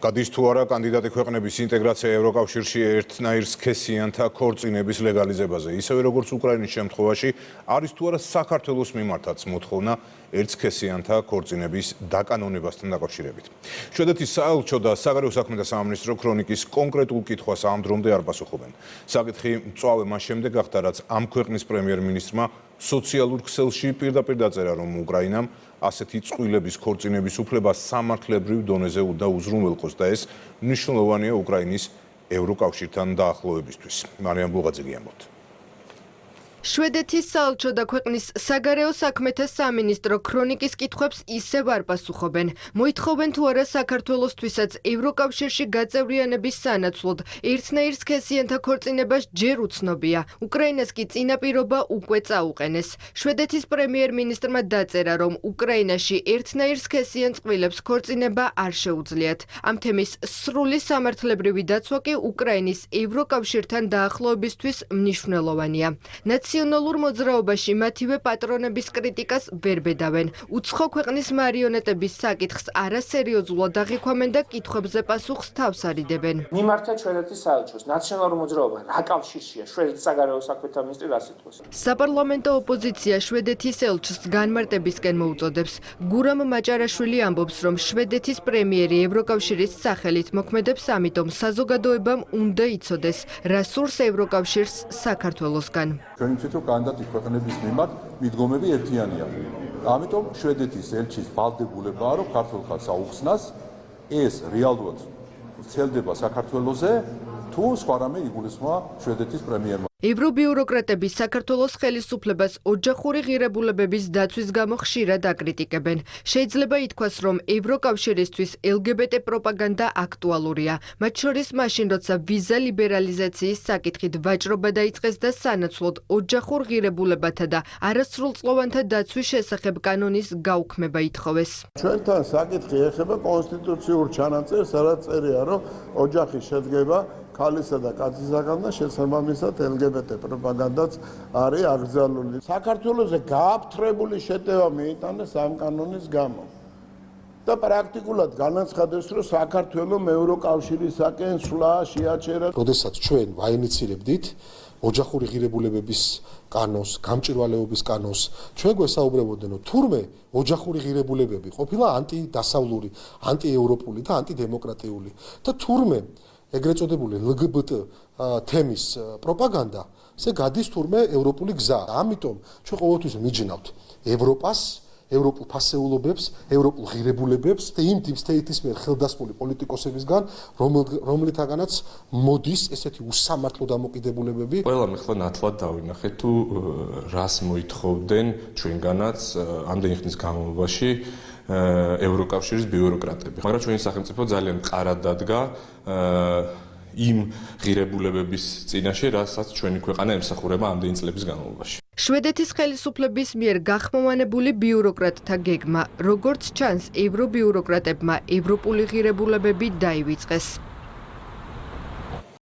გადის თუ არა კანდიდატი ქვეყნების ინტეგრაცია ევროკავშირში ერთნაირ სქესიანთა ქორწინების ლეგალიზებაზე, ისევე როგორც უკრაინის შემთხვევაში, არის თუ არა საქართველოს მიმართაც მოთხოვნა ერთსქესიანთა ქორწინების დაკანონებასთან დაკავშირებით. შვედეთის საელჩო და საგარეო საქმეთა სამინისტრო ქრონიკის კონკრეტულ კითხვას ამ დრომდე არ პასუხობენ. საკითხი მწვავე მას შემდეგ გახდა, რაც ამ ქვეყნის პრემიერ-მინისტრმა სოციალურ ქსელში პირდაპირ დაწერა, რომ უკრაინამ ასეთი წყვილების ქორწინების უფლება სამართლებრივ დონეზე უნდა უზრუნველყოს და ეს მნიშვნელოვანია უკრაინის ევროკავშირთან დაახლოებისთვის. მარიამ ბუღაძე ამბობს. შვედეთის საელჩო და ქვეყნის საგარეო საქმეთა სამინისტრო ქრონიკის კითხვებს ისევ არ პასუხობენ. მოითხოვენ თუ არა საქართველოსთვისაც ევროკავშირში გაწევრიანების სანაცვლოდ ერთნაირ სქესიანთა ქორწინებას ჯერ უცნობია. უკრაინას კი წინაპირობა უკვე წაუყენეს. შვედეთის პრემიერ-მინისტრმა დაწერა, რომ უკრაინაში ერთნაირ სქესიან წყვილებს ქორწინება არ შეუძლიათ. ამ თემის სრული სამართლებრივი დაცვა კი უკრაინის ევროკავშირთან დაახლოებისთვის მნიშვნელოვანია. ნაციონალურ მოძრაობაში მათივე პატრონების კრიტიკას ვერ ბედავენ. უცხო ქვეყნის მარიონეტების საკითხს არასერიოზულად აღიქვამენ და კითხვებზე პასუხს თავს არიდებენ. მიმართეთ შვედეთის საელჩოს, ნაციონალურ მოძრაობა რა კავშირშია შვედეთის საგარეო საქმეთა მინისტრი რას იტყვის? საპარლამენტო ოპოზიცია შვედეთის ელჩს განმარტებისკენ მოუწოდებს. გურამ მაჭარაშვილი ამბობს, რომ შვედეთის პრემიერი ევროკავშირის სახელით მოქმედებს, ამიტომ საზოგადოებამ უნდა იცოდეს, რა სურს ევროკავშირს საქართველოსგან. ჩვენი თვითონ კანდიდატი ქვეყნების მიმართ მიდგომები ერთიანია. ამიტომ შვედეთის ელჩის ვალდებულებაა, რომ ქართულ ხალხს აუხსნას, ეს რეალურად ვრცელდება საქართველოზე, თუ სხვა რამე იგულისხმება შვედეთის პრემიერმა. ევრობიუროკრატები საქართველოს ხელისუფლებას ოჯახური ღირებულებების დაცვის გამო ხშირად აკრიტიკებენ. შეიძლება ითქვას, რომ ევროკავშირისთვის LGBT პროპაგანდა აქტუალურია. მათ შორის მაშინ, როცა ვიზა ლიბერალიზაციის საკითხით ვაჭრობა დაიწყეს და სანაცვლოდ ოჯახურ ღირებულებათა და არასრულწლოვანთა დაცვის შესახებ კანონის გაუქმება ითხოვეს. ჩვენთან საკითხი ეხება კონსტიტუციურ ჩანაწერს, სადაც წერია, რომ ოჯახი შედგება ქალისა და კაცისაგან და შესაბამისად LGBT პროპაგანდაც არის აკრძალული. საქართველოზე გააფთრებული შეტევა მიიტანეს ამ კანონის გამო. და პრაქტიკულად განაცხადეს, რომ საქართველოს ევროკავშირისაკენ სვლა შეაჩერა. როდესაც ჩვენ ვაინიცირებდით ოჯახური ღირებულებების კანონს, გამჭირვალეობის კანონს, ჩვენ გვესაუბრებოდნენ, რომ თურმე ოჯახური ღირებულებები ყოფილა ანტიდასავლური, ანტიევროპული და ანტიდემოკრატიული და თურმე ეგრეთ წოდებული LGBT თემის პროპაგანდა, ესე გადის თურმე ევროპული გზა. ამიტომ ჩვენ ყოველთვის მიჯნავთ ევროპას, ევროპულ ფასეულობებს, ევროპულ ღირებულებებს და იმ დიპსტეიტის მიერ ხელდასმული პოლიტიკოსებისგან, რომლითაგანაც მოდის ესეთი უსამართლო დამოკიდებულებები. ყველა მეხლა ნათლად დავინახეთ თუ რას მოითხოვდნენ ჩვენგანაც ამდენი ხნის განმავლობაში ევროკავშირის ბიუროკრატები. მაგრამ ჩვენი სახელმწიფო ძალიან მყარად დადგა იმ ღირებულებების წინაშე, რასაც ჩვენი ქვეყანა ემსახურება ამდენი წლების განმავლობაში. შვედეთის ხელისუფლების მიერ გახმოვანებული ბიუროკრატთა გეგმა, როგორც ჩანს, ევრობიუროკრატებმა ევროპული ღირებულებები დაივიწყეს.